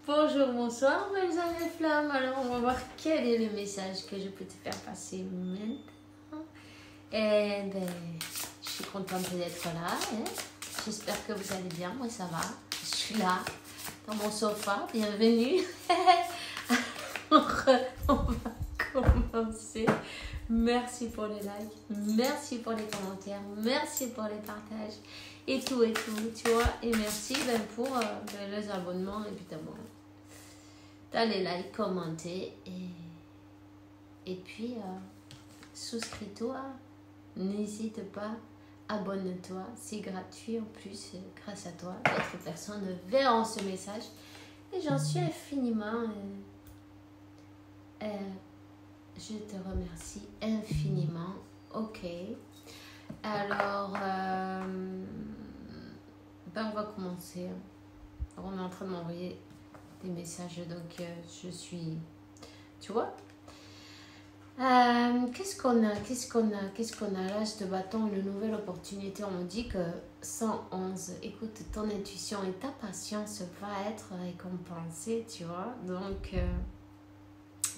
Bonjour, bonsoir, mes amis flammes. Alors, on va voir quel est le message que je peux te faire passer maintenant. Et ben, je suis contente d'être là. Hein. J'espère que vous allez bien. Moi, ça va. Je suis là, dans mon sofa. Bienvenue. On va commencer. Merci pour les likes, merci pour les commentaires, merci pour les partages et tout, tu vois. Et merci pour les abonnements, évidemment. T'as les likes, commenter et puis souscris-toi, n'hésite pas, abonne-toi, c'est gratuit en plus, grâce à toi, d'autres personnes verront ce message et j'en suis infiniment... je te remercie infiniment. Ok. Alors, on va commencer. On est en train de m'envoyer des messages, donc je suis... Tu vois, qu'est-ce qu'on a l'âge de bâton, une nouvelle opportunité. On me dit que 111. Écoute, ton intuition et ta patience va être récompensée, tu vois. Donc...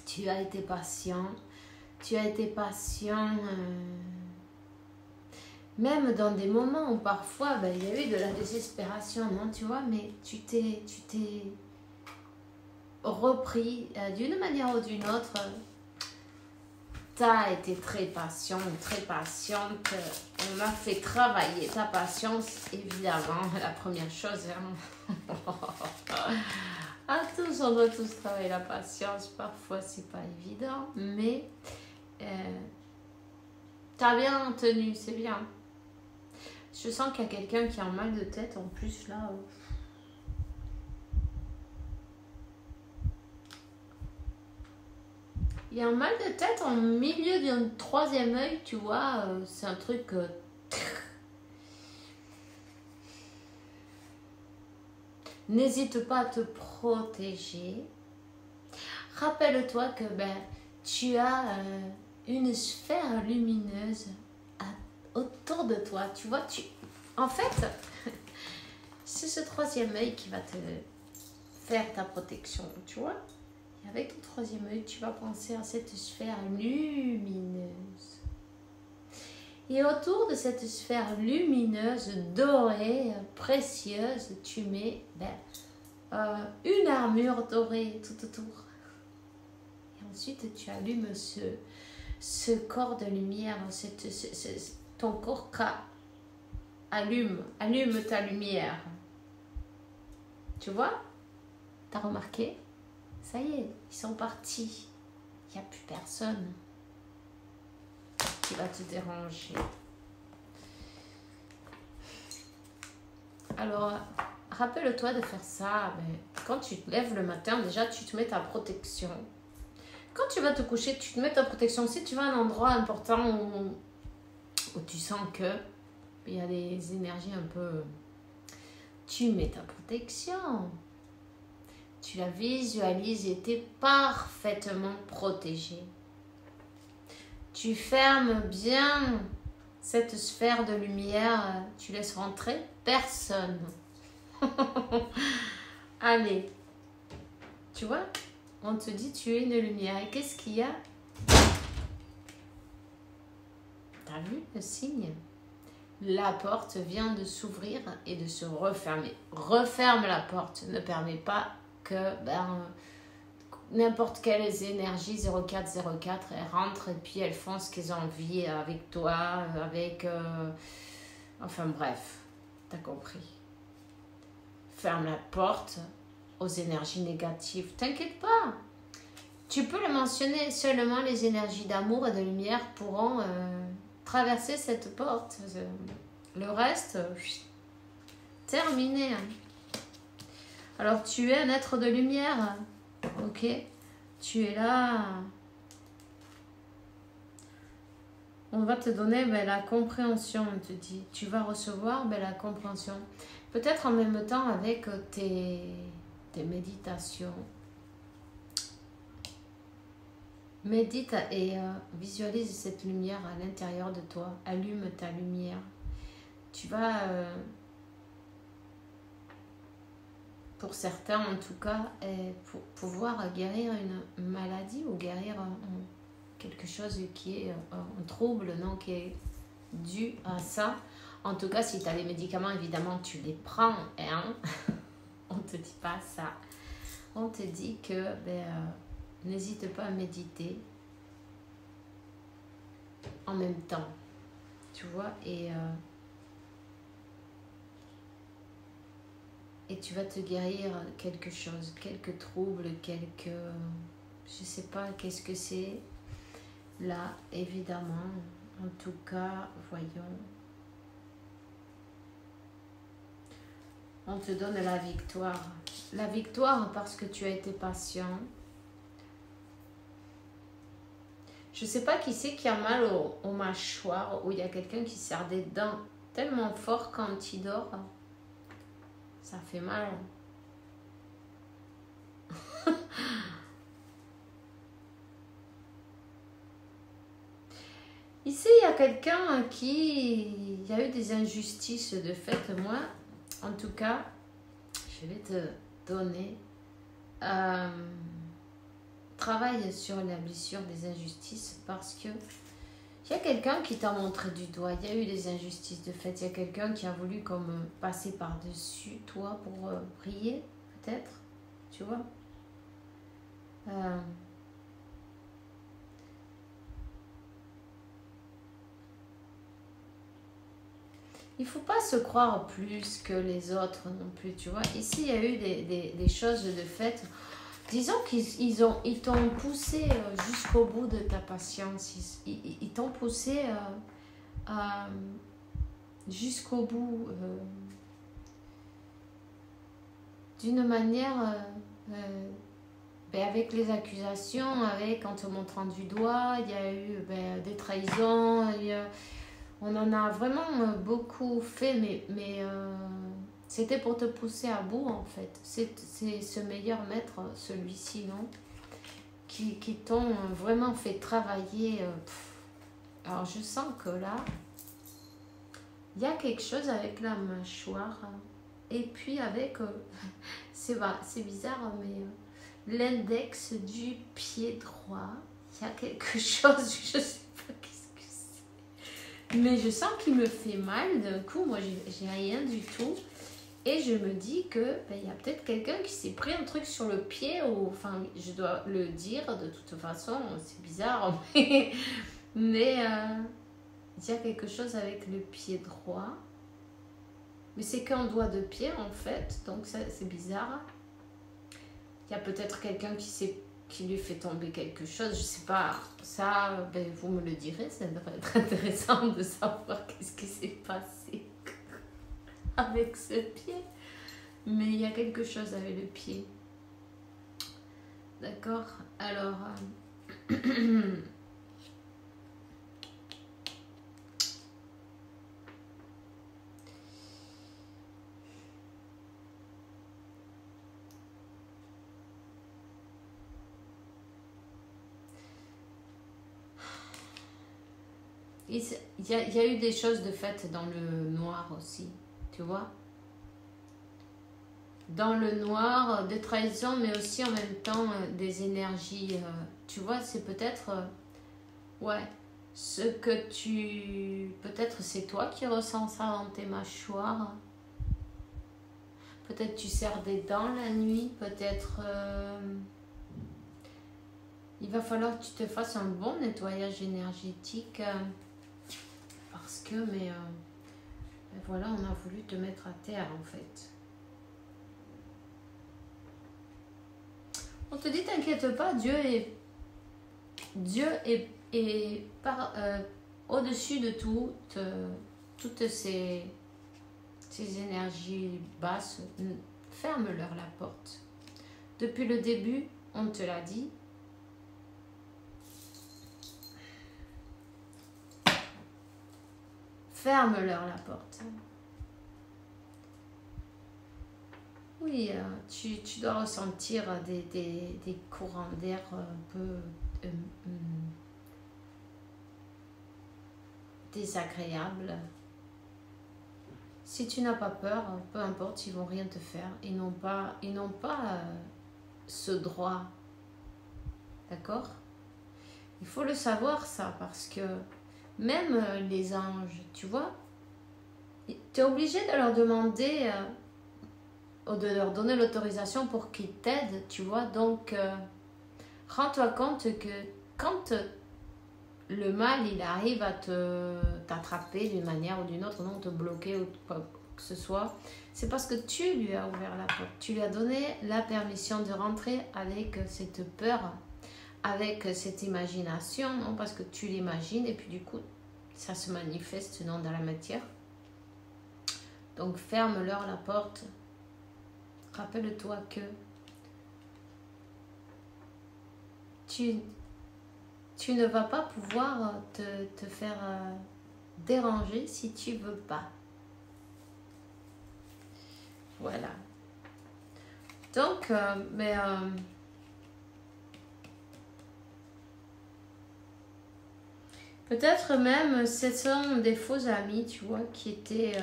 tu as été patient, même dans des moments où parfois il y a eu de la désespération, non, tu vois, mais tu t'es repris d'une manière ou d'une autre. Tu as été très patiente. On a fait travailler ta patience, évidemment, la première chose. À tous, on doit tous travailler la patience. Parfois, c'est pas évident, mais t'as bien tenu, c'est bien. Je sens qu'il y a quelqu'un qui a un mal de tête en plus là. Il y a un mal de tête en milieu d'un troisième œil, tu vois. C'est un truc... N'hésite pas à te protéger. Rappelle-toi que tu as une sphère lumineuse autour de toi. Tu vois, en fait, c'est ce troisième œil qui va te faire ta protection, tu vois. Et avec ton troisième œil, tu vas penser à cette sphère lumineuse. Et autour de cette sphère lumineuse, dorée, précieuse, tu mets une armure dorée tout autour. Et ensuite, tu allumes ce corps de lumière, ton corps allume ta lumière. Tu vois? T'as remarqué? Ça y est, ils sont partis. Il n'y a plus personne qui va te déranger. Alors, rappelle-toi de faire ça. Quand tu te lèves le matin, déjà, tu te mets ta protection. Quand tu vas te coucher, tu te mets ta protection. Si tu vas à un endroit important où tu sens que il y a des énergies un peu... Tu mets ta protection. Tu la visualises et tu es parfaitement protégé. Tu fermes bien cette sphère de lumière. Tu laisses rentrer personne. Allez. Tu vois, on te dit tu es une lumière. Et qu'est-ce qu'il y a? T'as vu le signe? La porte vient de s'ouvrir et de se refermer. Referme la porte. Ne permet pas que n'importe quelles énergies 0404 elles rentrent et puis elles font ce qu'elles ont envie avec toi, avec... enfin bref, t'as compris. Ferme la porte aux énergies négatives. T'inquiète pas. Tu peux le mentionner, seulement les énergies d'amour et de lumière pourront traverser cette porte. Le reste, terminé. Alors tu es un être de lumière. Ok, tu es là. On va te donner la compréhension, on te dit. Tu vas recevoir la compréhension. Peut-être en même temps avec tes méditations. Médite et visualise cette lumière à l'intérieur de toi. Allume ta lumière. Tu vas pour certains en tout cas, pour pouvoir guérir une maladie ou guérir quelque chose qui est un trouble, non, qui est dû à ça. En tout cas, si tu as les médicaments, évidemment, tu les prends. Hein. On ne te dit pas ça. On te dit que n'hésite pas à méditer en même temps. Tu vois, et tu vas te guérir quelque chose, quelques troubles, quelques... Je sais pas qu'est-ce que c'est. Là, évidemment, en tout cas, voyons. On te donne la victoire. La victoire parce que tu as été patient. Je sais pas qui c'est qui a mal au mâchoire, ou il y a quelqu'un qui serre des dents tellement fort quand il dort. Ça fait mal. Ici, il y a quelqu'un qui... Il y a eu des injustices de fait. Moi, en tout cas, je vais te donner... travaille sur la blessure des injustices parce que il y a quelqu'un qui t'a montré du doigt. Il y a eu des injustices de fait. Il y a quelqu'un qui a voulu comme passer par-dessus toi pour prier, peut-être. Tu vois. Il ne faut pas se croire plus que les autres non plus, tu vois. Ici, il y a eu des choses de fait. Disons qu'ils t'ont poussé jusqu'au bout de ta patience. Ils t'ont poussé jusqu'au bout d'une manière avec les accusations, avec en te montrant du doigt. Il y a eu des trahisons. On en a vraiment beaucoup fait, mais c'était pour te pousser à bout en fait. C'est ce meilleur maître, celui-ci, non, qui t'ont vraiment fait travailler. Alors je sens que là, il y a quelque chose avec la mâchoire. Et puis avec, c'est bizarre, mais l'index du pied droit, il y a quelque chose, je sais pas qu'est-ce que c'est. Mais je sens qu'il me fait mal d'un coup, moi j'ai rien du tout. Et je me dis que il y a peut-être quelqu'un qui s'est pris un truc sur le pied, ou enfin je dois le dire de toute façon, c'est bizarre, mais il y a quelque chose avec le pied droit. Mais c'est qu'un doigt de pied en fait, donc c'est bizarre. Il y a peut-être quelqu'un qui lui fait tomber quelque chose, je sais pas. Ça, vous me le direz, ça devrait être intéressant de savoir qu'est-ce qui s'est passé avec ce pied. Mais il y a quelque chose avec le pied. D'accord? Alors... il y a eu des choses de fait dans le noir aussi, tu vois. Dans le noir, des trahisons, mais aussi en même temps des énergies. Tu vois, c'est peut-être... ouais, ce que tu... Peut-être c'est toi qui ressens ça dans tes mâchoires. Peut-être tu serres des dents la nuit, peut-être... il va falloir que tu te fasses un bon nettoyage énergétique. Parce que, voilà, on a voulu te mettre à terre en fait. On te dit, t'inquiète pas, Dieu est au-dessus de toutes ces énergies basses. Ferme-leur la porte. Depuis le début, on te l'a dit. Ferme-leur la porte. Oui, tu dois ressentir des courants d'air un peu désagréables. Si tu n'as pas peur, peu importe, ils vont rien te faire. Ils n'ont pas ce droit. D'accord? Il faut le savoir ça, parce que même les anges, tu vois, tu es obligé de leur demander, ou de leur donner l'autorisation pour qu'ils t'aident, tu vois. Donc, rends-toi compte que quand le mal, il arrive à t'attraper d'une manière ou d'une autre, non, te bloquer ou quoi que ce soit, c'est parce que tu lui as ouvert la porte. Tu lui as donné la permission de rentrer avec cette peur, avec cette imagination, non, parce que tu l'imagines et puis du coup, ça se manifeste, non, dans la matière. Donc, ferme-leur la porte. Rappelle-toi que tu ne vas pas pouvoir te faire déranger si tu veux pas. Voilà. Donc, peut-être même ce sont des faux amis, tu vois, qui étaient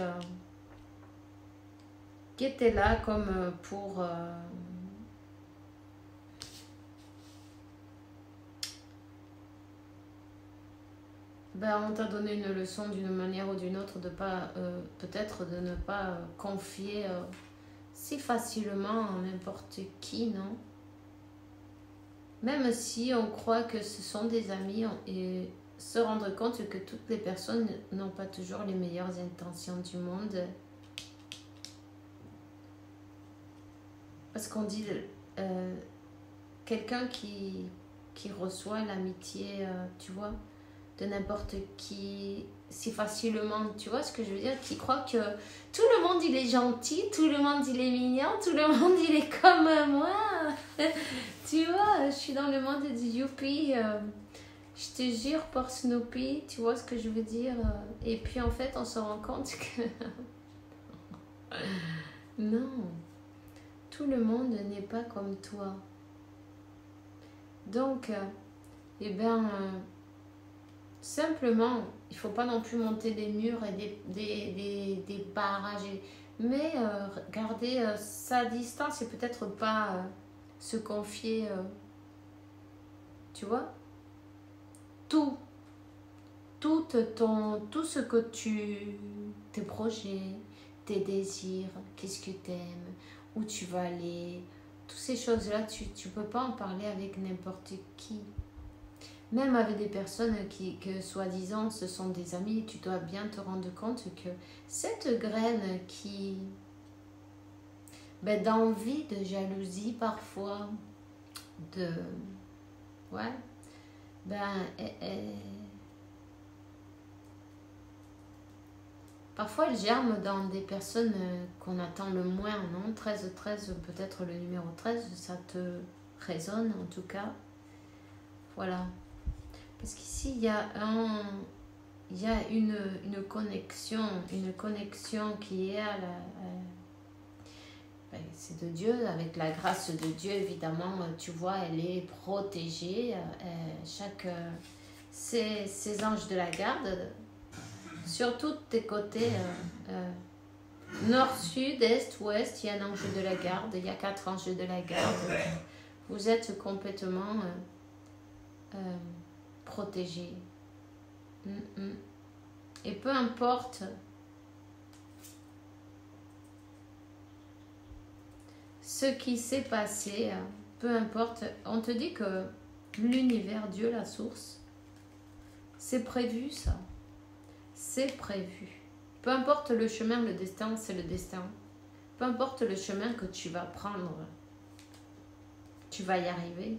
là comme pour... on t'a donné une leçon d'une manière ou d'une autre de pas, peut-être de ne pas confier si facilement à n'importe qui, non? Même si on croit que ce sont des amis et se rendre compte que toutes les personnes n'ont pas toujours les meilleures intentions du monde. Parce qu'on dit quelqu'un qui reçoit l'amitié, tu vois, de n'importe qui si facilement, tu vois ce que je veux dire, qui croit que tout le monde il est gentil, tout le monde il est mignon, tout le monde il est comme moi. Tu vois, je suis dans le monde du youpi, je te jure pour Snoopy, tu vois ce que je veux dire. Et puis en fait on se rend compte que non, tout le monde n'est pas comme toi. Donc, simplement, il ne faut pas non plus monter des murs et des barrages, mais garder sa distance et peut-être pas se confier, tu vois, tout ce que tes projets, tes désirs, qu'est-ce que tu aimes, où tu vas aller, toutes ces choses-là, tu peux pas en parler avec n'importe qui. Même avec des personnes que soi-disant ce sont des amis, tu dois bien te rendre compte que cette graine qui... d'envie, de jalousie parfois, de... Ouais. Parfois elle germe dans des personnes qu'on attend le moins, non? 13, peut-être le numéro 13, ça te résonne en tout cas. Voilà. Parce qu'ici, il y a une connexion qui est c'est de Dieu, avec la grâce de Dieu, évidemment, tu vois, elle est protégée. Ces anges de la garde, sur tous tes côtés, nord, sud, est, ouest, il y a un ange de la garde, il y a 4 anges de la garde. Vous êtes complètement... protégé. Et peu importe ce qui s'est passé, peu importe, on te dit que l'univers, Dieu, la source, c'est prévu ça. C'est prévu. Peu importe le chemin, le destin, c'est le destin. Peu importe le chemin que tu vas prendre, tu vas y arriver.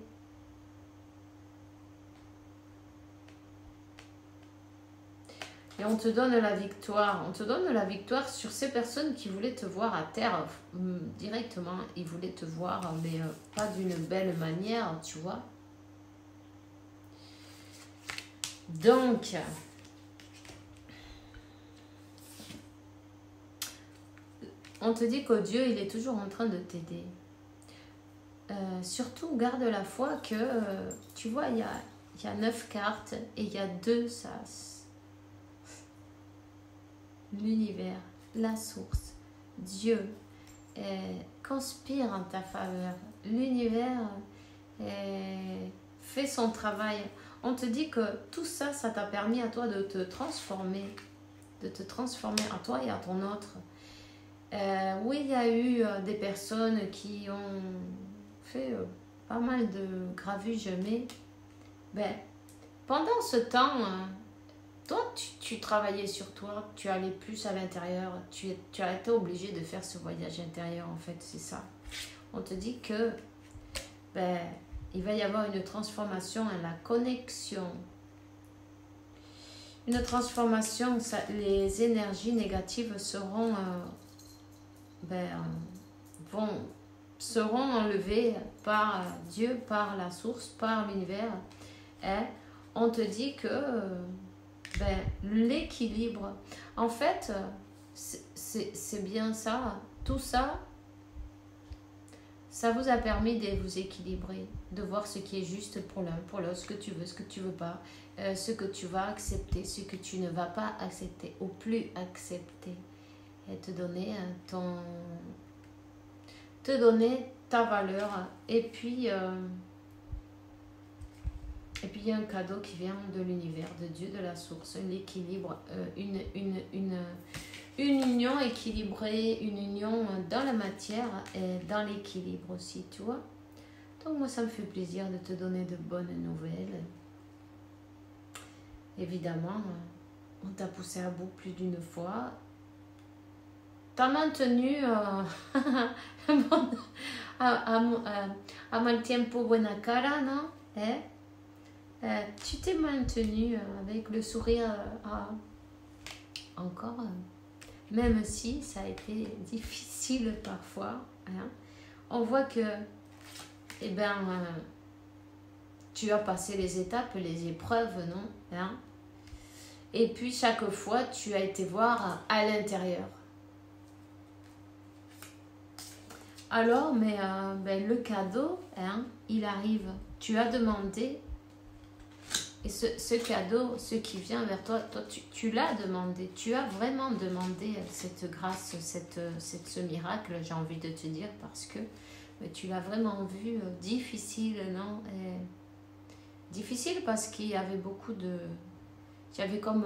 Et on te donne la victoire. On te donne la victoire sur ces personnes qui voulaient te voir à terre directement. Ils voulaient te voir, mais pas d'une belle manière, tu vois. Donc, on te dit que Dieu, il est toujours en train de t'aider. Surtout, garde la foi que, tu vois, il y a 9 cartes et il y a 2 sas. L'univers. la source, Dieu, conspire en ta faveur. L'univers fait son travail. On te dit que tout ça, ça t'a permis à toi de te transformer à toi et à ton autre. Oui, il y a eu des personnes qui ont fait pas mal de gravuges, mais pendant ce temps, toi, tu travaillais sur toi, tu allais plus à l'intérieur, tu as été obligé de faire ce voyage intérieur, en fait, c'est ça. On te dit que il va y avoir une transformation à la connexion. Une transformation, les énergies négatives seront enlevées par Dieu, par la source, par l'univers. Et on te dit que l'équilibre, en fait, c'est bien ça. Tout ça, ça vous a permis de vous équilibrer, de voir ce qui est juste pour l'un, pour l'autre, ce que tu veux pas, ce que tu vas accepter, ce que tu ne vas pas accepter ou plus accepter. Et te donner ta valeur. Et puis il y a un cadeau qui vient de l'univers, de Dieu, de la source, l'équilibre, une union équilibrée, une union dans la matière et dans l'équilibre aussi, tu vois. Donc moi, ça me fait plaisir de te donner de bonnes nouvelles. Évidemment, on t'a poussé à bout plus d'une fois. T'as maintenu a mal tiempo buena cara, non? Tu t'es maintenu avec le sourire encore, même si ça a été difficile parfois. Hein. On voit que tu as passé les étapes, les épreuves, non? Hein? Et puis chaque fois, tu as été voir à l'intérieur. Alors, le cadeau, hein, il arrive. Tu as demandé, et ce cadeau, ce qui vient vers toi, tu l'as demandé. Tu as vraiment demandé cette grâce, ce miracle, j'ai envie de te dire, parce que tu l'as vraiment vu difficile, non? Difficile parce qu'il y avait beaucoup de... Il y avait comme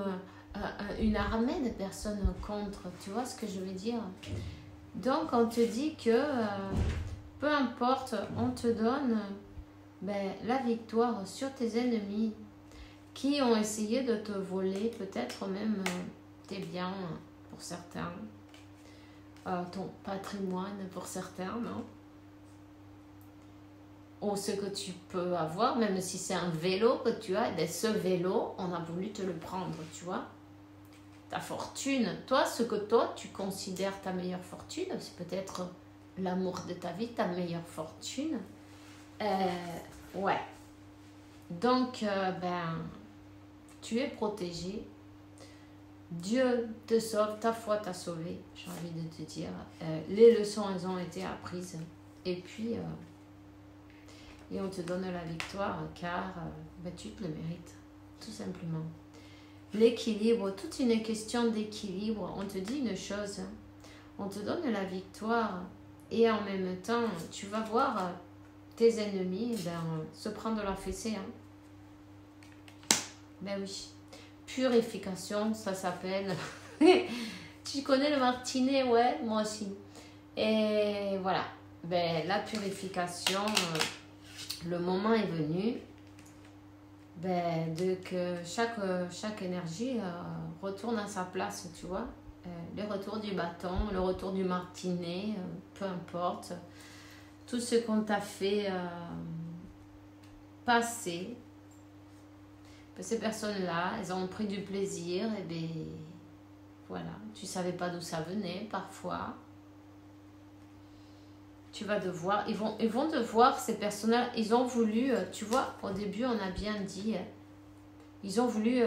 une armée de personnes contre, tu vois ce que je veux dire? Donc, on te dit que peu importe, on te donne la victoire sur tes ennemis qui ont essayé de te voler, peut-être même tes biens pour certains, ton patrimoine pour certains, non? Ou ce que tu peux avoir, même si c'est un vélo que tu as, ce vélo, on a voulu te le prendre, tu vois? Ta fortune, toi, ce que toi, tu considères ta meilleure fortune, c'est peut-être l'amour de ta vie, ta meilleure fortune. Ouais. Donc, tu es protégé. Dieu te sauve, ta foi t'a sauvé, j'ai envie de te dire. Les leçons, elles ont été apprises. Et puis, et on te donne la victoire, car tu te le mérites, tout simplement. L'équilibre, toute une question d'équilibre. On te dit une chose, on te donne la victoire et en même temps, tu vas voir tes ennemis se prendre la fessée. Hein. Oui. Purification, ça s'appelle. Tu connais le martinet? Ouais, moi aussi. Et voilà. La purification, le moment est venu. De que chaque énergie retourne à sa place, tu vois. Le retour du bâton, le retour du martinet, peu importe. Tout ce qu'on t'a fait passer. Ces personnes-là, elles ont pris du plaisir, et voilà. Tu savais pas d'où ça venait, parfois. Tu vas devoir, ils vont devoir, ces personnes-là, ils ont voulu, tu vois, au début on a bien dit, ils ont voulu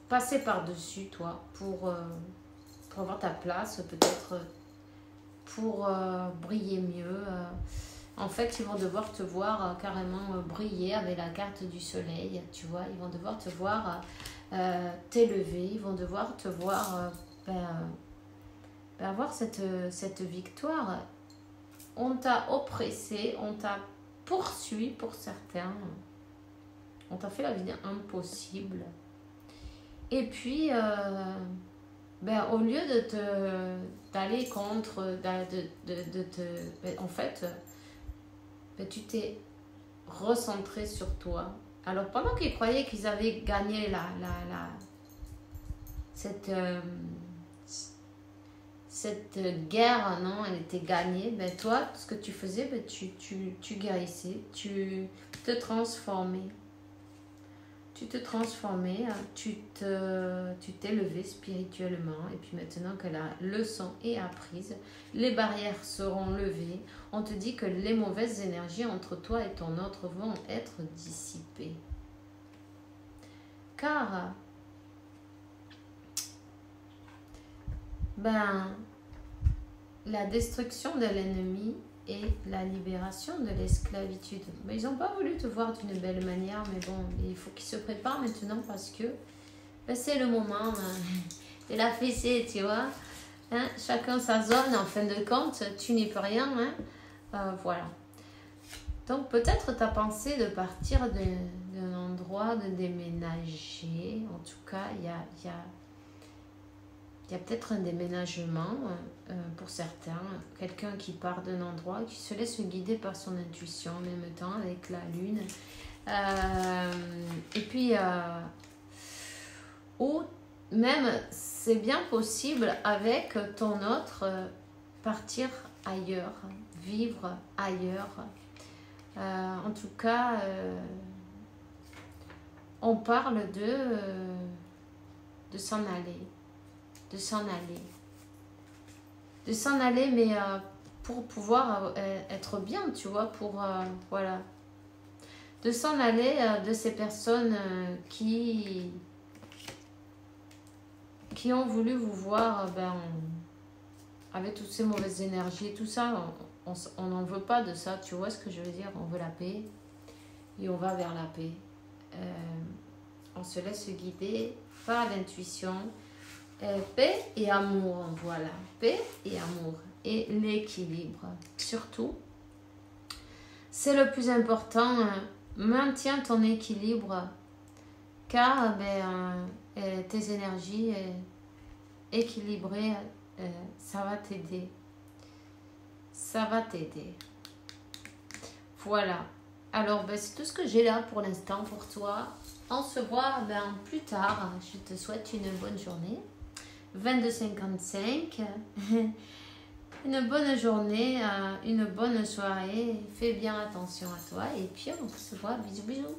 passer par-dessus toi pour avoir ta place, peut-être pour briller mieux. En fait, ils vont devoir te voir carrément briller avec la carte du soleil, tu vois, ils vont devoir te voir t'élever, ils vont devoir te voir avoir cette victoire. On t'a oppressé, on t'a poursuivi pour certains, on t'a fait la vie impossible. Et puis, au lieu d'aller contre, en fait, tu t'es recentré sur toi. Alors, pendant qu'ils croyaient qu'ils avaient gagné cette guerre, non, elle était gagnée, toi, ce que tu faisais, tu guérissais, tu te transformais. Tu te transformais, tu t'élevais spirituellement, et puis maintenant que la leçon est apprise, les barrières seront levées. On te dit que les mauvaises énergies entre toi et ton autre vont être dissipées. Car, la destruction de l'ennemi et la libération de l'esclavitude. Mais ils n'ont pas voulu te voir d'une belle manière, mais bon, il faut qu'ils se préparent maintenant parce que c'est le moment de la fessée, tu vois. Chacun sa zone, en fin de compte, tu n'y peux rien. Voilà. Donc peut-être tu as pensé de partir d'un endroit, de déménager. En tout cas, il y a peut-être un déménagement pour certains, quelqu'un qui part d'un endroit, qui se laisse guider par son intuition en même temps avec la lune. Et puis, ou même, c'est bien possible avec ton autre partir ailleurs, vivre ailleurs. En tout cas, on parle de s'en aller. De s'en aller, mais pour pouvoir être bien, tu vois, voilà. De s'en aller de ces personnes qui ont voulu vous voir avec toutes ces mauvaises énergies et tout ça. On n'en veut pas de ça, tu vois ce que je veux dire. On veut la paix et on va vers la paix. On se laisse guider par l'intuition. Paix et amour, voilà. Paix et amour. Et l'équilibre. Surtout, c'est le plus important. Maintiens ton équilibre. Car tes énergies équilibrées, ça va t'aider. Ça va t'aider. Voilà. Alors, c'est tout ce que j'ai là pour l'instant pour toi. On se voit plus tard. Je te souhaite une bonne journée. 22h55. Une bonne journée, une bonne soirée. Fais bien attention à toi. Et puis, on se voit. Bisous, bisous.